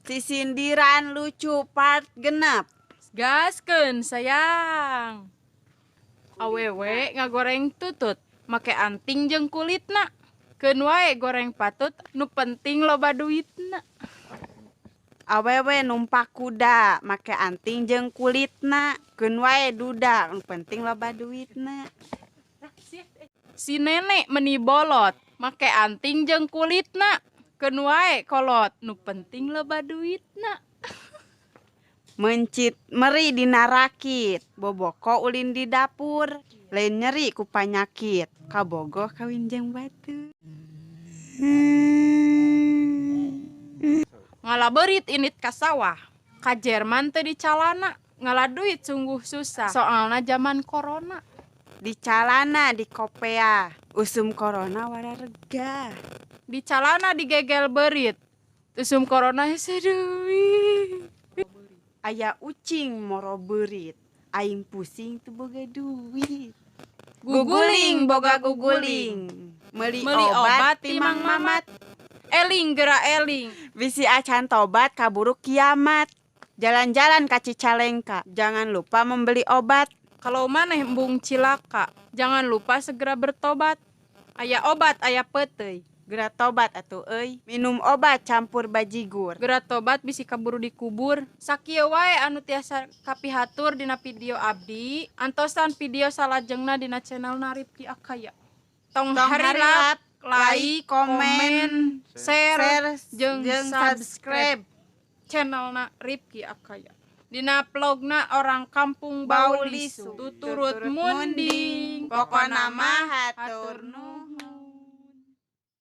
Sisindiran lucu part genep. Gaskeun sayang. Awewe ngagoreng tutut, make anting jeung kulitna. Keun wae goreng patut, nu penting loba duitna. Awewe numpak kuda, make anting jeung kulitna. Keun wae duda, nu penting loba duitna. Si nenek meni bolot, make anting jeung kulitna. Keun wae kolot, nu penting loba duitna. Mencit meri dina rakit, boboko ulin di dapur. Lain nyeri ku panyakit, kabogoh kawin jeung batu. Ngalaberit init ka sawah, ka Jerman teu dicalana. Ngaladuit sungguh susah, soalna zaman corona. Di calana di kopea, usum corona wararega. Di calana digegel berit, usum corona hese duit. Aya ucing moro beurit, aing pusing teu boga duit. Guguling boga guguling, Meuli meuli obat ti Mang Mamat. Eling geura eling, Bisi acan tobat kaburu kiamat. Jalan-jalan ka Cicalengka, jangan lupa membeli obat. kalau maneh embung cilaka, jangan lupa segera bertobat. Aya obat aya peuteuy, Geura tobat atuh euy. Minum obat campur bajigur. geura tobat bisi kaburu dikubur. Sakieu wae anu tiasa kapihatur dina video abdi, antosan video salajengna dina channelna Rifki Akaya. Tong harilap, like, komen, share, jeung subscribe channelna Rifki Akaya. Dina vlogna orang kampung Baulisu, tuturut munding, Pokona mah hatur nuhun.